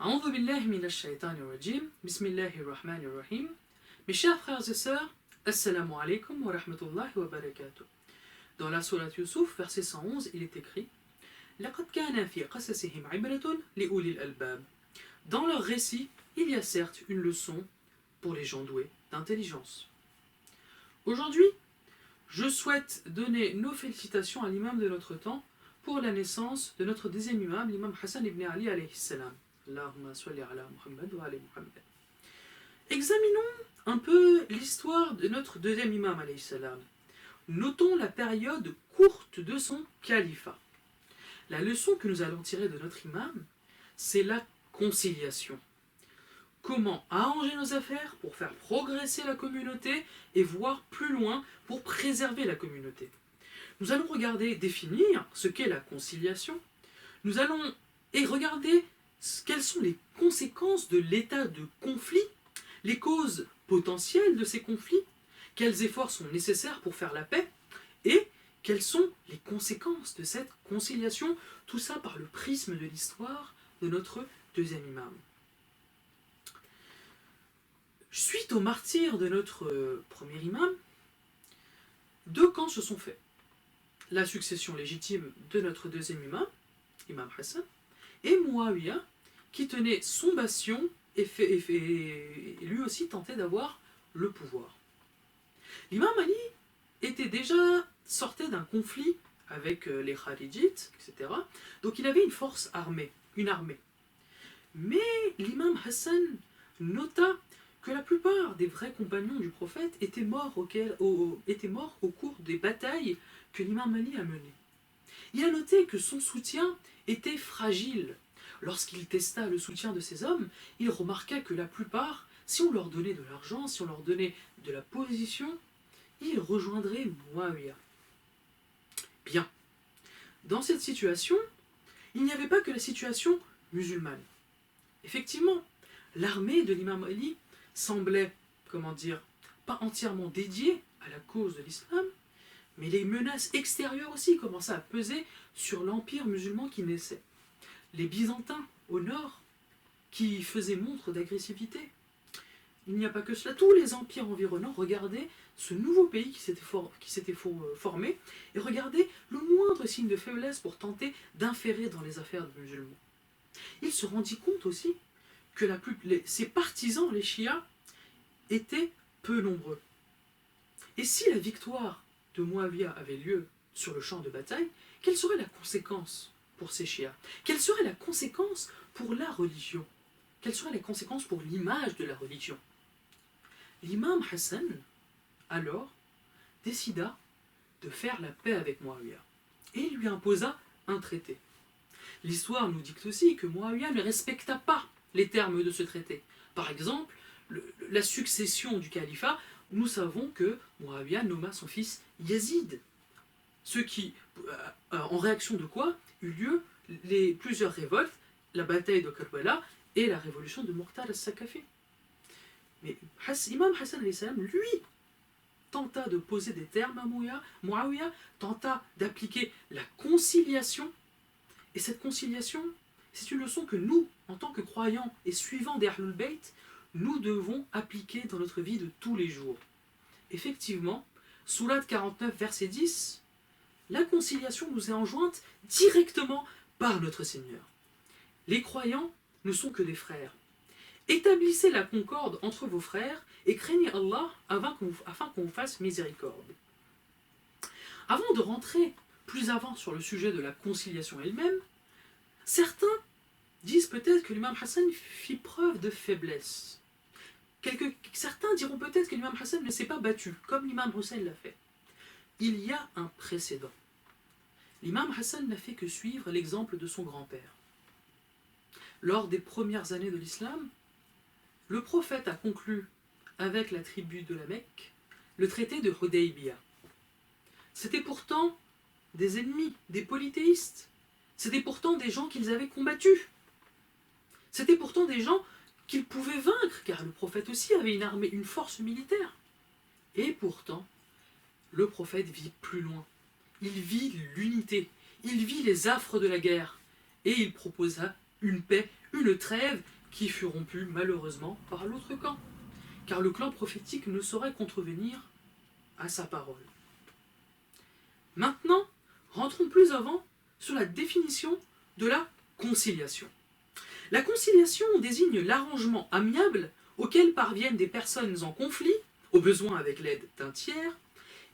A'udhu billahi minash shaitanir rajim. Bismillahir rahmanir rahim. Mes chers frères et sœurs, Assalamu alaikum wa rahmatullahi wa barakatuh. Dans la sourate Yusuf, verset 111, il est écrit لَقَدْ كَانَ فِي قَصَصِهِمْ عِبْرَةٌ لِأُولِي الْأَلْبَابِ. Dans leur récit, il y a certes une leçon pour les gens doués d'intelligence. Aujourd'hui, je souhaite donner nos félicitations à l'imam de notre temps pour la naissance de notre deuxième imam, l'imam Hassan ibn Ali alayhi salam. Allahumma salli ala Muhammad wa ala Muhammad. Examinons un peu l'histoire de notre deuxième imam alayhi salam. Notons la période courte de son califat. La leçon que nous allons tirer de notre imam, c'est la conciliation. Comment arranger nos affaires pour faire progresser la communauté et voir plus loin pour préserver la communauté. Nous allons définir ce qu'est la conciliation. Nous allons regarder quelles sont les conséquences de l'état de conflit, les causes potentielles de ces conflits, quels efforts sont nécessaires pour faire la paix et quelles sont les conséquences de cette conciliation, tout ça par le prisme de l'histoire de notre deuxième imam. Suite au martyre de notre premier imam, deux camps se sont faits. La succession légitime de notre deuxième imam, imam Hassan, et Muawiyah, qui tenait son bastion et lui aussi tentait d'avoir le pouvoir. L'imam Ali sortait d'un conflit avec les Kharijites, etc. Donc il avait une force armée, une armée. Mais l'imam Hassan nota que la plupart des vrais compagnons du prophète étaient morts au cours des batailles que l'imam Ali a menées. Il a noté que son soutien était fragile. Lorsqu'il testa le soutien de ces hommes, il remarqua que la plupart, si on leur donnait de l'argent, si on leur donnait de la position, ils rejoindraient Muawiyah. Bien. Dans cette situation, il n'y avait pas que la situation musulmane. Effectivement, l'armée de l'imam Ali semblait, pas entièrement dédiée à la cause de l'islam, mais les menaces extérieures aussi commençaient à peser sur l'empire musulman qui naissait. Les Byzantins au nord, qui faisaient montre d'agressivité. Il n'y a pas que cela, tous les empires environnants regardaient ce nouveau pays qui s'était formé et regardaient le moindre signe de faiblesse pour tenter d'inférer dans les affaires des musulmans. Il se rendit compte aussi que ses partisans, les chiites, étaient peu nombreux. Et si la victoire de Muawiyah avait lieu sur le champ de bataille, quelle serait la conséquence pour ces chiites? Quelle serait la conséquence pour la religion? Quelle serait la conséquence pour l'image de la religion? L'imam Hassan, alors, décida de faire la paix avec Muawiyah et lui imposa un traité. L'histoire nous dicte aussi que Muawiyah ne respecta pas les termes de ce traité. Par exemple, la succession du califat, nous savons que Muawiyah nomma son fils Yazid. Ce qui, en réaction de quoi, eut lieu plusieurs révoltes, la bataille de Karbala et la révolution de Muqtar al-Saqafi. Mais Imam Hassan, lui, tenta de poser des termes à Muawiyah, tenta d'appliquer la conciliation. Et cette conciliation, c'est une leçon que nous, en tant que croyants et suivants des Ahlul Bayt, nous devons appliquer dans notre vie de tous les jours. Effectivement, sourate 49, verset 10, la conciliation nous est enjointe directement par notre Seigneur. Les croyants ne sont que des frères. Établissez la concorde entre vos frères et craignez Allah afin qu'on vous fasse miséricorde. Avant de rentrer plus avant sur le sujet de la conciliation elle-même, certains disent peut-être que l'imam Hassan fit preuve de faiblesse. Certains diront peut-être que l'imam Hassan ne s'est pas battu, comme l'imam Hussein l'a fait. Il y a un précédent. L'imam Hassan n'a fait que suivre l'exemple de son grand-père. Lors des premières années de l'islam, le prophète a conclu avec la tribu de la Mecque le traité de Hudaybiyah. C'était pourtant des ennemis, des polythéistes. C'était pourtant des gens qu'ils avaient combattus. C'était pourtant des gens qu'ils pouvaient vaincre, car le prophète aussi avait une armée, une force militaire. Et pourtant, le prophète vit plus loin. Il vit l'unité, il vit les affres de la guerre, et il proposa une paix Une trêve qui fut rompue malheureusement par l'autre camp, car le clan prophétique ne saurait contrevenir à sa parole. Maintenant, rentrons plus avant sur la définition de la conciliation. La conciliation désigne l'arrangement amiable auquel parviennent des personnes en conflit, au besoin avec l'aide d'un tiers.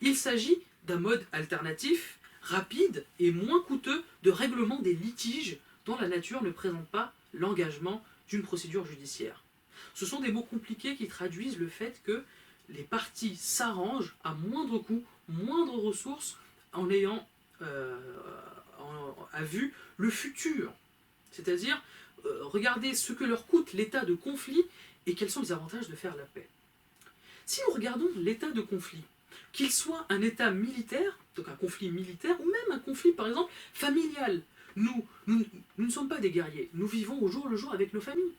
Il s'agit d'un mode alternatif, rapide et moins coûteux de règlement des litiges dont la nature ne présente pas l'engagement d'une procédure judiciaire. Ce sont des mots compliqués qui traduisent le fait que les parties s'arrangent à moindre coût, moindre ressources, en ayant à vue le futur. C'est-à-dire, regarder ce que leur coûte l'état de conflit et quels sont les avantages de faire la paix. Si nous regardons l'état de conflit, qu'il soit un état militaire, donc un conflit militaire, ou même un conflit, par exemple, familial, nous ne sommes pas des guerriers, nous vivons au jour le jour avec nos familles.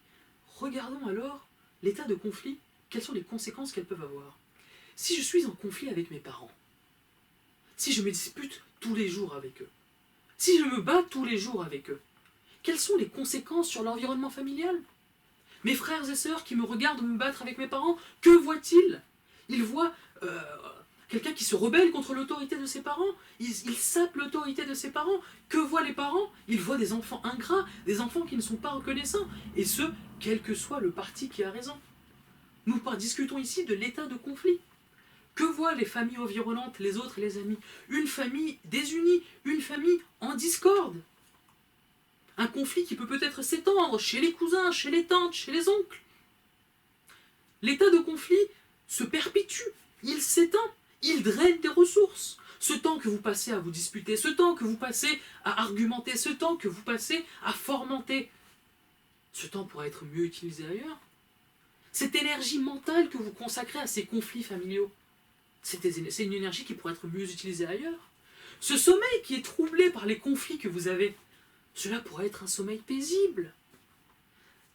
Regardons alors l'état de conflit, quelles sont les conséquences qu'elles peuvent avoir. Si je suis en conflit avec mes parents, si je me dispute tous les jours avec eux, si je me bats tous les jours avec eux, quelles sont les conséquences sur l'environnement familial? Mes frères et sœurs qui me regardent me battre avec mes parents, que voient-ils? Ils voient quelqu'un qui se rebelle contre l'autorité de ses parents, ils sapent l'autorité de ses parents. Que voient les parents? Ils voient des enfants ingrats, des enfants qui ne sont pas reconnaissants, et ce, quel que soit le parti qui a raison. Nous discutons ici de l'état de conflit. Que voient les familles environnantes, les autres et les amis? Une famille désunie, une famille en discorde. Un conflit qui peut peut-être s'étendre chez les cousins, chez les tantes, chez les oncles. L'état de conflit se perpétue, il s'étend, il draine des ressources. Ce temps que vous passez à vous disputer, ce temps que vous passez à argumenter, ce temps que vous passez à fomenter, ce temps pourra être mieux utilisé ailleurs. Cette énergie mentale que vous consacrez à ces conflits familiaux, c'est une énergie qui pourrait être mieux utilisée ailleurs. Ce sommeil qui est troublé par les conflits que vous avez, cela pourrait être un sommeil paisible.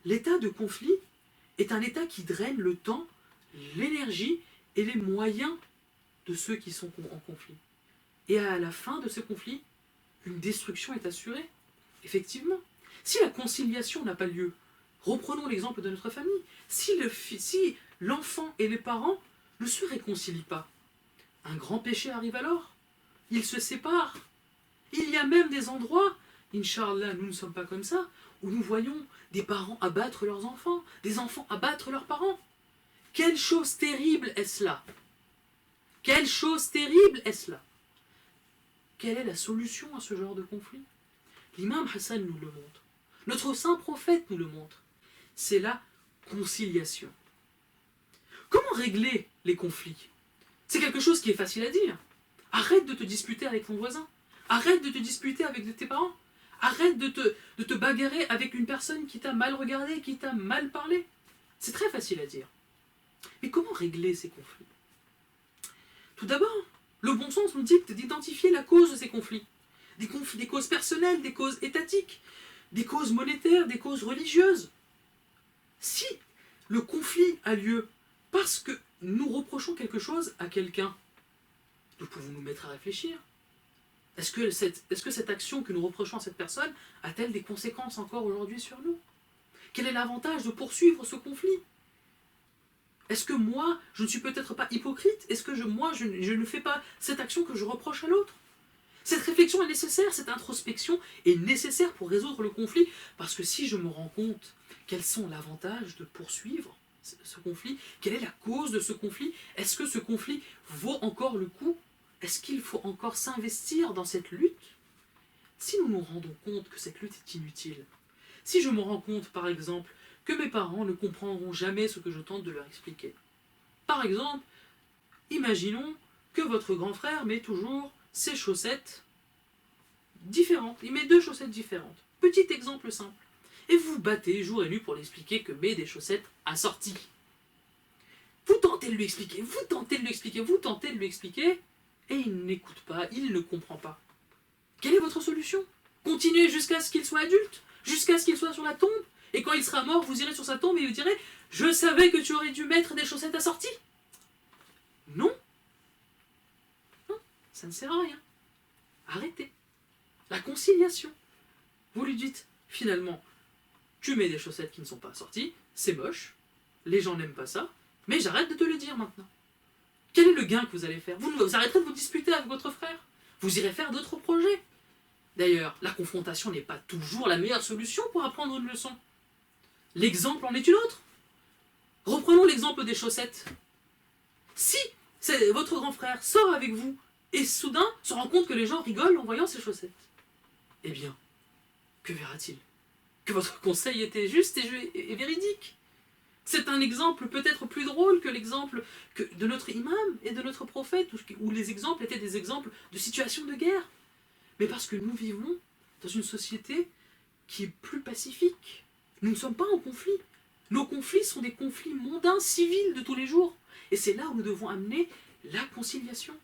L'état de conflit est un état qui draine le temps, l'énergie et les moyens de ceux qui sont en conflit. Et à la fin de ce conflit, une destruction est assurée. Effectivement, si la conciliation n'a pas lieu, reprenons l'exemple de notre famille, si l'enfant et les parents ne se réconcilient pas, un grand péché arrive alors. Ils se séparent. Il y a même des endroits, Inch'Allah, nous ne sommes pas comme ça, où nous voyons des parents abattre leurs enfants, des enfants abattre leurs parents. Quelle chose terrible est-ce là? Quelle chose terrible est-ce là? Quelle est la solution à ce genre de conflit? L'imam Hassan nous le montre. Notre saint prophète nous le montre. C'est la conciliation. Comment régler les conflits? C'est quelque chose qui est facile à dire. Arrête de te disputer avec ton voisin. Arrête de te disputer avec tes parents. Arrête de te bagarrer avec une personne qui t'a mal regardé, qui t'a mal parlé. C'est très facile à dire. Mais comment régler ces conflits? Tout d'abord, le bon sens nous dicte d'identifier la cause de ces conflits. Des causes personnelles, des causes étatiques, des causes monétaires, des causes religieuses. Si le conflit a lieu parce que nous reprochons quelque chose à quelqu'un, nous pouvons nous mettre à réfléchir. Est-ce que cette action que nous reprochons à cette personne a-t-elle des conséquences encore aujourd'hui sur nous? Quel est l'avantage de poursuivre ce conflit? Est-ce que moi, je ne suis peut-être pas hypocrite? Est-ce que je ne fais pas cette action que je reproche à l'autre? Cette réflexion est nécessaire, cette introspection est nécessaire pour résoudre le conflit, parce que si je me rends compte quels sont les avantages de poursuivre ce conflit, quelle est la cause de ce conflit, est-ce que ce conflit vaut encore le coup? Est-ce qu'il faut encore s'investir dans cette lutte? Si nous nous rendons compte que cette lutte est inutile, si je me rends compte, par exemple, que mes parents ne comprendront jamais ce que je tente de leur expliquer. Par exemple, imaginons que votre grand frère met toujours ses chaussettes différentes. Il met deux chaussettes différentes. Petit exemple simple. Et vous vous battez jour et nuit pour l'expliquer que met des chaussettes assorties. Vous tentez de lui expliquer, vous tentez de lui expliquer, vous tentez de lui expliquer, et il n'écoute pas, il ne comprend pas. Quelle est votre solution? Continuez jusqu'à ce qu'il soit adulte, jusqu'à ce qu'il soit sur la tombe, et quand il sera mort, vous irez sur sa tombe et vous direz « Je savais que tu aurais dû mettre des chaussettes assorties !» Non. Non, ça ne sert à rien. Arrêtez. La conciliation. Vous lui dites, finalement, tu mets des chaussettes qui ne sont pas assorties, c'est moche, les gens n'aiment pas ça, mais j'arrête de te le dire maintenant. Quel est le gain que vous allez faire? Vous arrêterez de vous disputer avec votre frère. Vous irez faire d'autres projets. D'ailleurs, la confrontation n'est pas toujours la meilleure solution pour apprendre une leçon. L'exemple en est une autre. Reprenons l'exemple des chaussettes. Si votre grand frère sort avec vous et soudain se rend compte que les gens rigolent en voyant ses chaussettes, eh bien, que verra-t-il? Que votre conseil était juste et véridique. C'est un exemple peut-être plus drôle que l'exemple de notre imam et de notre prophète, où les exemples étaient des exemples de situations de guerre. Mais parce que nous vivons dans une société qui est plus pacifique. Nous ne sommes pas en conflit. Nos conflits sont des conflits mondains, civils de tous les jours. Et c'est là où nous devons amener la conciliation.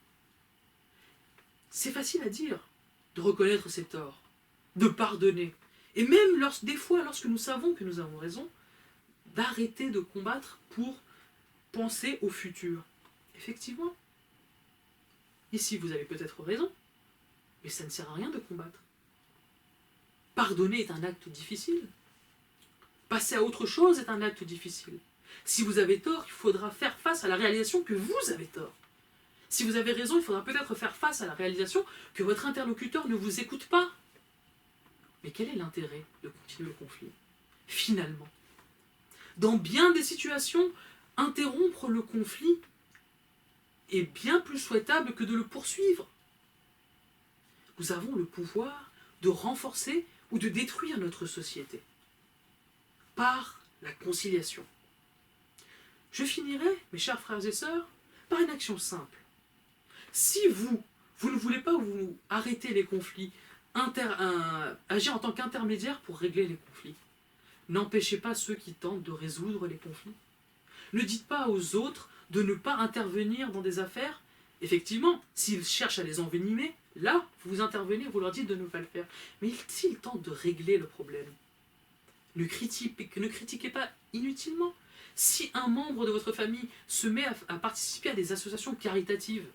C'est facile à dire de reconnaître ses torts, de pardonner. Et même des fois, lorsque nous savons que nous avons raison, d'arrêter de combattre pour penser au futur. Effectivement, ici vous avez peut-être raison, mais ça ne sert à rien de combattre. Pardonner est un acte difficile. Passer à autre chose est un acte difficile. Si vous avez tort, il faudra faire face à la réalisation que vous avez tort. Si vous avez raison, il faudra peut-être faire face à la réalisation que votre interlocuteur ne vous écoute pas. Mais quel est l'intérêt de continuer le conflit? Finalement, dans bien des situations, interrompre le conflit est bien plus souhaitable que de le poursuivre. Nous avons le pouvoir de renforcer ou de détruire notre société par la conciliation. Je finirai, mes chers frères et sœurs, par une action simple. Si vous ne voulez pas vous arrêter les conflits, agir en tant qu'intermédiaire pour régler les conflits, n'empêchez pas ceux qui tentent de résoudre les conflits. Ne dites pas aux autres de ne pas intervenir dans des affaires. Effectivement, s'ils cherchent à les envenimer, là, vous intervenez, vous leur dites de ne pas le faire. Mais s'ils tentent de régler le problème, ne critiquez pas inutilement. Si un membre de votre famille se met à participer à des associations caritatives,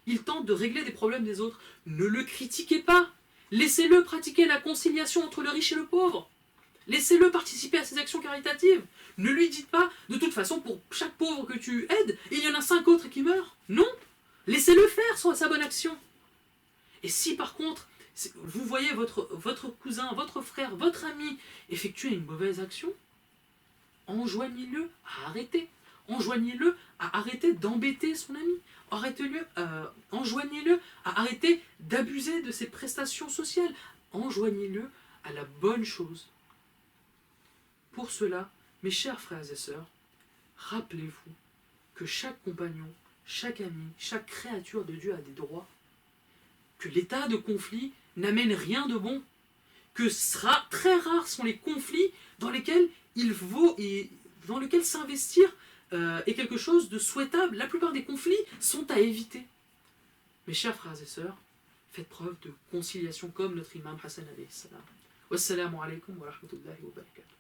il tente de régler des problèmes des autres, ne le critiquez pas. Laissez-le pratiquer la conciliation entre le riche et le pauvre. Laissez-le participer à ces actions caritatives. Ne lui dites pas, de toute façon, pour chaque pauvre que tu aides, il y en a 5 autres qui meurent. Non. Laissez-le faire sa bonne action. Et si par contre, vous voyez votre cousin, votre frère, votre ami effectuer une mauvaise action, enjoignez-le à arrêter. Enjoignez-le à arrêter d'embêter son ami. Enjoignez-le à arrêter d'abuser de ses prestations sociales. Enjoignez-le à la bonne chose. Pour cela, mes chers frères et sœurs, rappelez-vous que chaque compagnon, chaque ami, chaque créature de Dieu a des droits, que l'état de conflit n'amène rien de bon, que très rares sont les conflits dans lesquels s'investir est quelque chose de souhaitable. La plupart des conflits sont à éviter. Mes chers frères et sœurs, faites preuve de conciliation comme notre imam Hassan alayhi salam. Wassalamu alaikum wa rahmatullahi wa barakatuh.